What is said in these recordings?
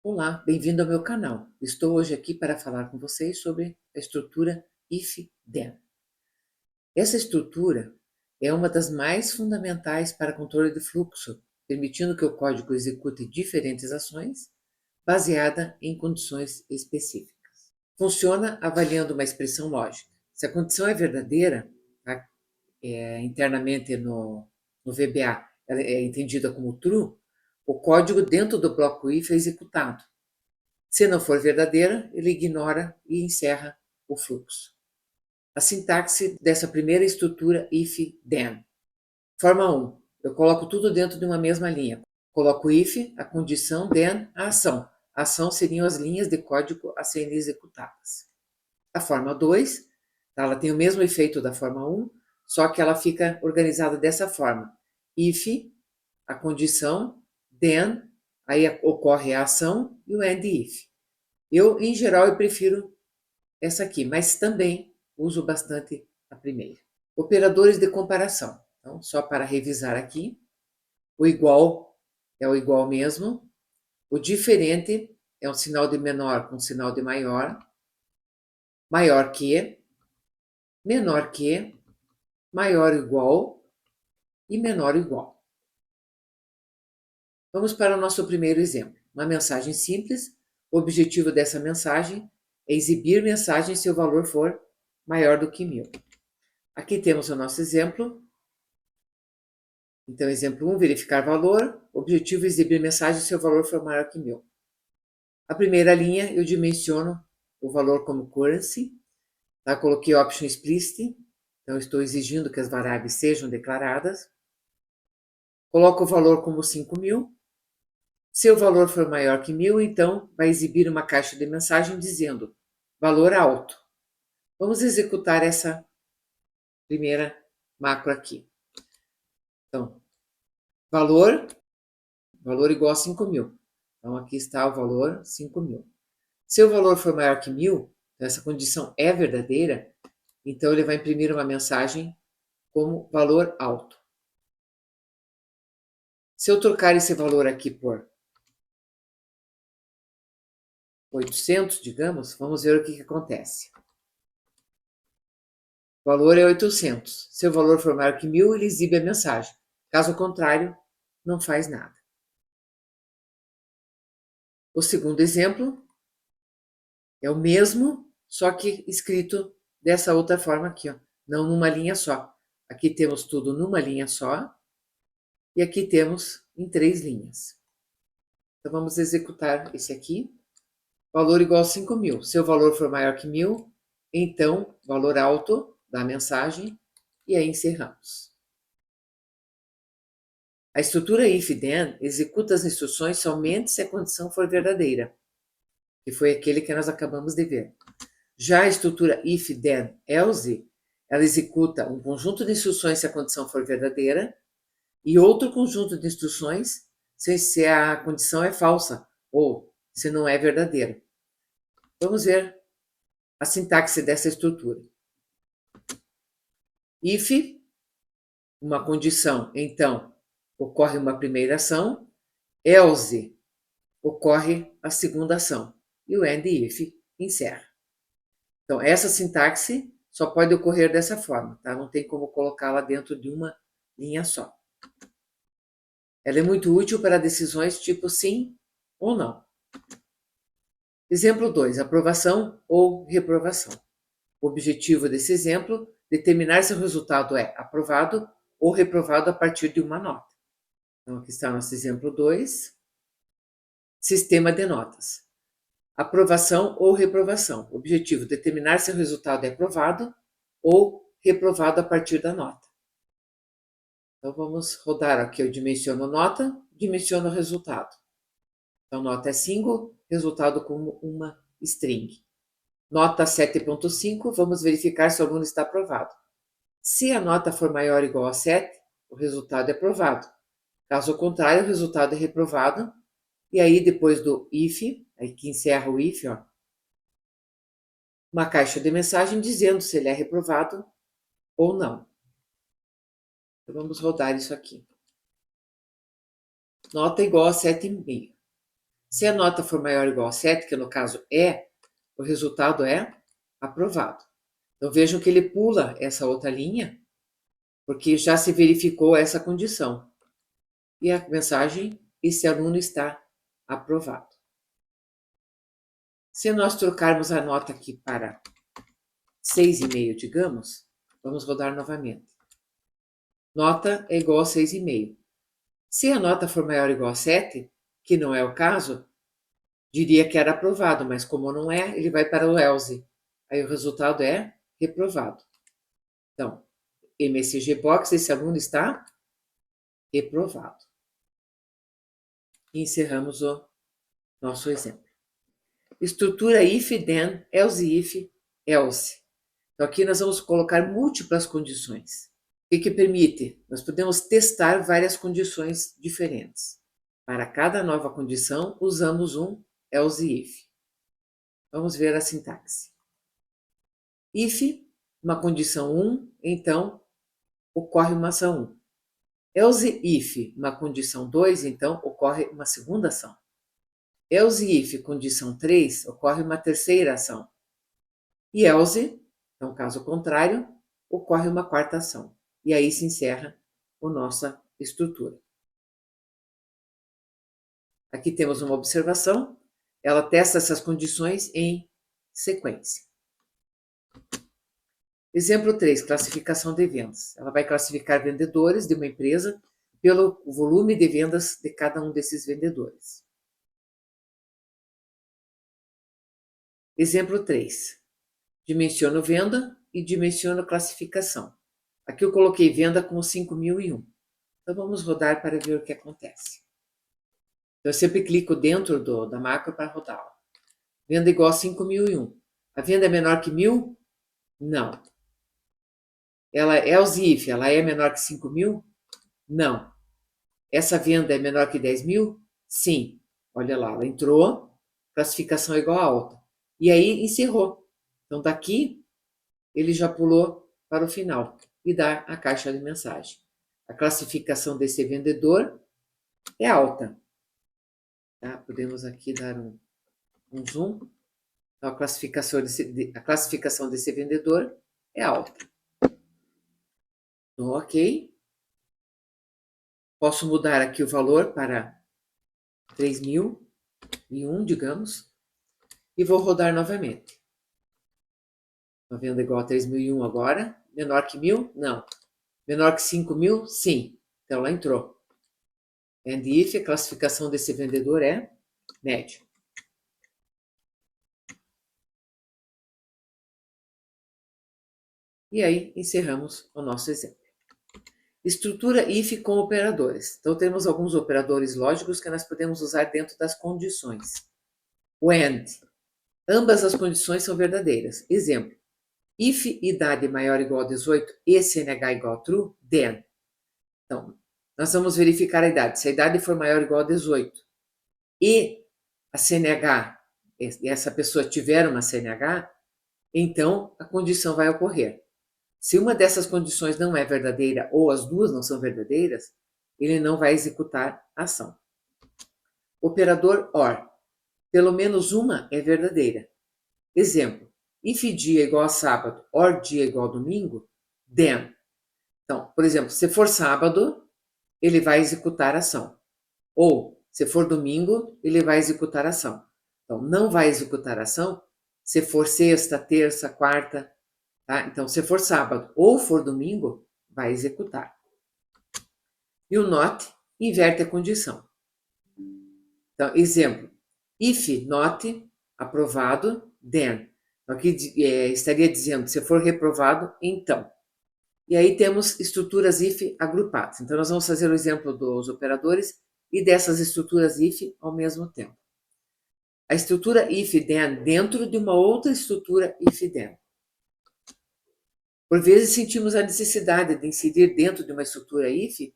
Olá, bem-vindo ao meu canal. Estou hoje aqui para falar com vocês sobre a estrutura if-then. Essa estrutura é uma das mais fundamentais para controle de fluxo, permitindo que o código execute diferentes ações baseada em condições específicas. Funciona avaliando uma expressão lógica. Se a condição é verdadeira, tá? Internamente no VBA, ela é entendida como true, o código dentro do bloco if é executado. Se não for verdadeira, ele ignora e encerra o fluxo. A sintaxe dessa primeira estrutura if-then. Forma 1. Eu coloco tudo dentro de uma mesma linha. Coloco if, a condição, then, a ação. A ação seriam as linhas de código a serem executadas. A forma 2, ela tem o mesmo efeito da forma 1, só que ela fica organizada dessa forma. If, a condição, then, aí ocorre a ação e o end if. Em geral, eu prefiro essa aqui, mas também uso bastante a primeira. Operadores de comparação. Então, só para revisar aqui, o igual é o igual mesmo, o diferente é um sinal de menor com sinal de maior, maior que, menor que, maior ou igual e menor ou igual. Vamos para o nosso primeiro exemplo. Uma mensagem simples. O objetivo dessa mensagem é exibir mensagem se o valor for maior do que 1000. Aqui temos o nosso exemplo. Então, exemplo 1, verificar valor. Objetivo, exibir mensagem se o valor for maior que 1000. A primeira linha, eu dimensiono o valor como currency. Tá? Coloquei option explicit. Então, estou exigindo que as variáveis sejam declaradas. Coloco o valor como 5000. Se o valor for maior que 1000, então vai exibir uma caixa de mensagem dizendo valor alto. Vamos executar essa primeira macro aqui. Então, valor igual a 5000. Então, aqui está o valor 5000. Se o valor for maior que 1000, essa condição é verdadeira, então ele vai imprimir uma mensagem como valor alto. Se eu trocar esse valor aqui por 800, digamos, vamos ver o que acontece. O valor é 800. Se o valor for maior que 1000, ele exibe a mensagem. Caso contrário, não faz nada. O segundo exemplo é o mesmo, só que escrito dessa outra forma aqui, ó, não numa linha só. Aqui temos tudo numa linha só e aqui temos em 3 linhas. Então, vamos executar esse aqui. Valor igual a 5000. Se o valor for maior que 1000, então, valor alto da mensagem e aí encerramos. A estrutura if-then executa as instruções somente se a condição for verdadeira, que foi aquele que nós acabamos de ver. Já a estrutura if-then-else, ela executa um conjunto de instruções se a condição for verdadeira e outro conjunto de instruções se a condição é falsa ou se não é verdadeira. Vamos ver a sintaxe dessa estrutura. If, uma condição, então, ocorre uma primeira ação, else, ocorre a segunda ação, e o end if encerra. Então, essa sintaxe só pode ocorrer dessa forma, tá? Não tem como colocá-la dentro de uma linha só. Ela é muito útil para decisões tipo sim ou não. Exemplo 2, aprovação ou reprovação. O objetivo desse exemplo é determinar se o resultado é aprovado ou reprovado a partir de uma nota. Então, aqui está o nosso exemplo 2. Sistema de notas. Aprovação ou reprovação. O objetivo é determinar se o resultado é aprovado ou reprovado a partir da nota. Então, vamos rodar aqui. Eu dimensiono nota, dimensiono resultado. Então, nota é single, resultado como uma string. Nota 7.5, vamos verificar se o aluno está aprovado. Se a nota for maior ou igual a 7, o resultado é aprovado. Caso contrário, o resultado é reprovado. E aí, depois do if, aí que encerra o if, ó, uma caixa de mensagem dizendo se ele é reprovado ou não. Então, vamos rodar isso aqui. Nota igual a 7,5. Se a nota for maior ou igual a 7, que no caso é, o resultado é aprovado. Então vejam que ele pula essa outra linha, porque já se verificou essa condição. E a mensagem, esse aluno está aprovado. Se nós trocarmos a nota aqui para 6,5, digamos, vamos rodar novamente. Nota é igual a 6,5. Se a nota for maior ou igual a 7, que não é o caso, diria que era aprovado, mas como não é, ele vai para o else. Aí o resultado é reprovado. Então, MSG Box, esse aluno está reprovado. E encerramos o nosso exemplo. Estrutura if, then, else if, else. Então, aqui nós vamos colocar múltiplas condições. O que permite? Nós podemos testar várias condições diferentes. Para cada nova condição, usamos um else if. Vamos ver a sintaxe. If, uma condição 1, então ocorre uma ação 1. Else if, uma condição 2, então ocorre uma segunda ação. Else if, condição 3, ocorre uma terceira ação. E else, então caso contrário, ocorre uma quarta ação. E aí se encerra a nossa estrutura. Aqui temos uma observação. Ela testa essas condições em sequência. Exemplo 3, classificação de vendas. Ela vai classificar vendedores de uma empresa pelo volume de vendas de cada um desses vendedores. Exemplo 3, dimensiono venda e dimensiono classificação. Aqui eu coloquei venda com 5.001. Então vamos rodar para ver o que acontece. Então, eu sempre clico dentro da macro para rodar. Venda igual a 5.001. A venda é menor que 1.000? Não. Ela é else if, ela é menor que 5.000? Não. Essa venda é menor que 10.000? Sim. Olha lá, ela entrou, classificação igual a alta. E aí encerrou. Então daqui ele já pulou para o final e dá a caixa de mensagem. A classificação desse vendedor é alta. Tá? Podemos aqui dar um zoom. Então, a classificação desse vendedor é alta. Então, ok. Posso mudar aqui o valor para 3.001, digamos, e vou rodar novamente. Uma venda igual a 3.001 agora. Menor que 1.000? Não. Menor que 5.000? Sim. Então, ela entrou. And if, a classificação desse vendedor é médio. E aí, encerramos o nosso exemplo. Estrutura if com operadores. Então, temos alguns operadores lógicos que nós podemos usar dentro das condições. O AND. Ambas as condições são verdadeiras. Exemplo. If idade maior ou igual a 18 e CNH igual a true, then. Então, nós vamos verificar a idade. Se a idade for maior ou igual a 18 e a CNH, e essa pessoa tiver uma CNH, então a condição vai ocorrer. Se uma dessas condições não é verdadeira ou as duas não são verdadeiras, ele não vai executar a ação. Operador OR. Pelo menos uma é verdadeira. Exemplo. If dia igual a sábado, or dia igual a domingo, then. Então, por exemplo, se for sábado, ele vai executar a ação. Ou, se for domingo, ele vai executar a ação. Então, não vai executar a ação se for sexta, terça, quarta. Tá? Então, se for sábado ou for domingo, vai executar. E o not inverte a condição. Então, exemplo. If not, aprovado, then. Aqui estaria dizendo, se for reprovado, então. E aí temos estruturas if agrupadas. Então, nós vamos fazer o exemplo dos operadores e dessas estruturas if ao mesmo tempo. A estrutura if then dentro de uma outra estrutura if then. Por vezes sentimos a necessidade de inserir dentro de uma estrutura if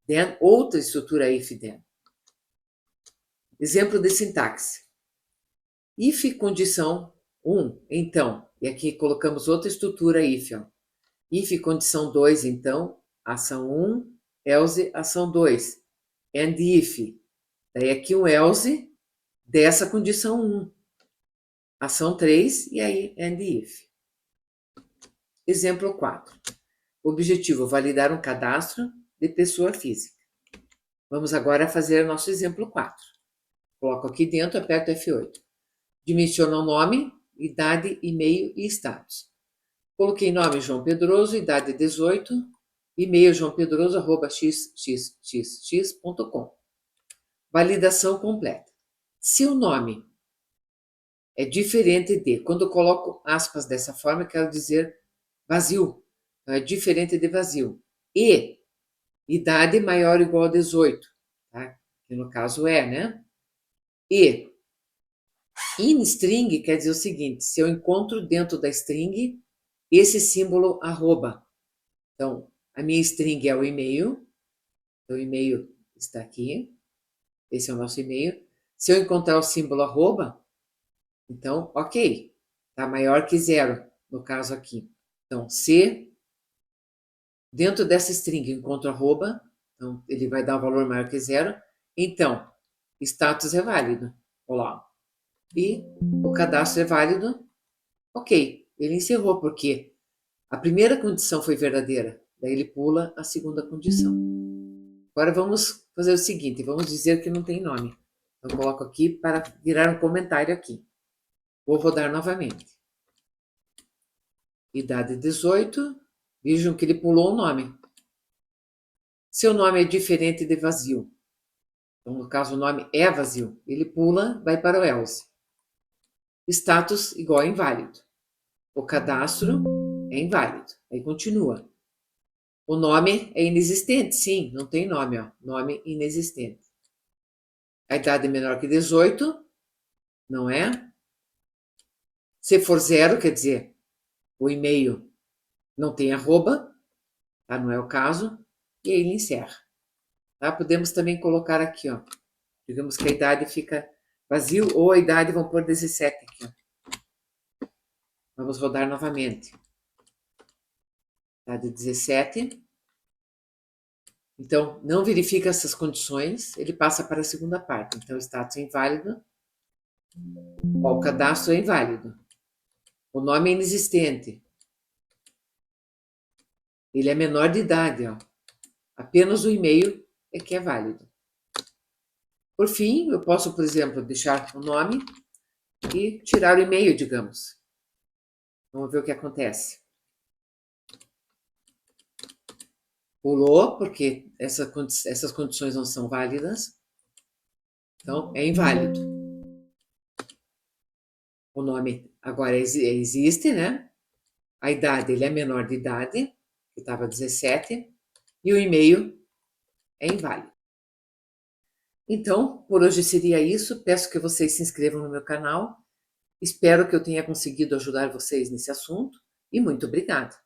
then outra estrutura if then. Exemplo de sintaxe. If condição 1, então, e aqui colocamos outra estrutura if. Ó. If condição 2, então, ação 1, else, ação 2. And if. Daí aqui um else, dessa condição 1. Ação 3 e aí and if. Exemplo 4. Objetivo: validar um cadastro de pessoa física. Vamos agora fazer nosso exemplo 4. Coloco aqui dentro, aperto F8. Dimensiona o nome, idade, e-mail e status. Coloquei nome João Pedroso, idade 18, e-mail joaopedroso@xxxx.com. Validação completa. Se o nome é diferente de, quando eu coloco aspas dessa forma, eu quero dizer vazio, é diferente de vazio. E idade maior ou igual a 18, tá? Que no caso é, né? E in string quer dizer o seguinte: se eu encontro dentro da string esse símbolo arroba. Então, a minha string é o e-mail, então o e-mail está aqui, esse é o nosso e-mail. Se eu encontrar o símbolo arroba, então, ok, está maior que 0, no caso aqui. Então, se dentro dessa string eu encontro arroba, então ele vai dar um valor maior que 0, então, status é válido. Olá. E o cadastro é válido, ok, ele encerrou, porque a primeira condição foi verdadeira, daí ele pula a segunda condição. Agora vamos fazer o seguinte, vamos dizer que não tem nome. Eu coloco aqui para virar um comentário aqui. Vou rodar novamente. Idade 18, vejam que ele pulou o nome. Seu nome é diferente de vazio. Então, no caso, o nome é vazio. Ele pula, vai para o else. Status igual a inválido. O cadastro é inválido. Aí continua. O nome é inexistente, sim, não tem nome, ó. Nome inexistente. A idade é menor que 18, não é? Se for 0, quer dizer, o e-mail não tem arroba, tá? Não é o caso, e aí ele encerra. Tá? Podemos também colocar aqui, ó. Digamos que a idade fica vazio, ou a idade, vamos pôr 17 aqui, ó. Vamos rodar novamente. Idade 17. Então, não verifica essas condições, ele passa para a segunda parte. Então, o status é inválido. Ó, o cadastro é inválido. O nome é inexistente. Ele é menor de idade, ó. Apenas o e-mail é que é válido. Por fim, eu posso, por exemplo, deixar o nome e tirar o e-mail, digamos. Vamos ver o que acontece. Pulou, porque essas condições não são válidas. Então, é inválido. O nome agora existe, né? A idade, ele é menor de idade, que estava 17, e o e-mail é inválido. Então, por hoje seria isso. Peço que vocês se inscrevam no meu canal. Espero que eu tenha conseguido ajudar vocês nesse assunto e muito obrigada.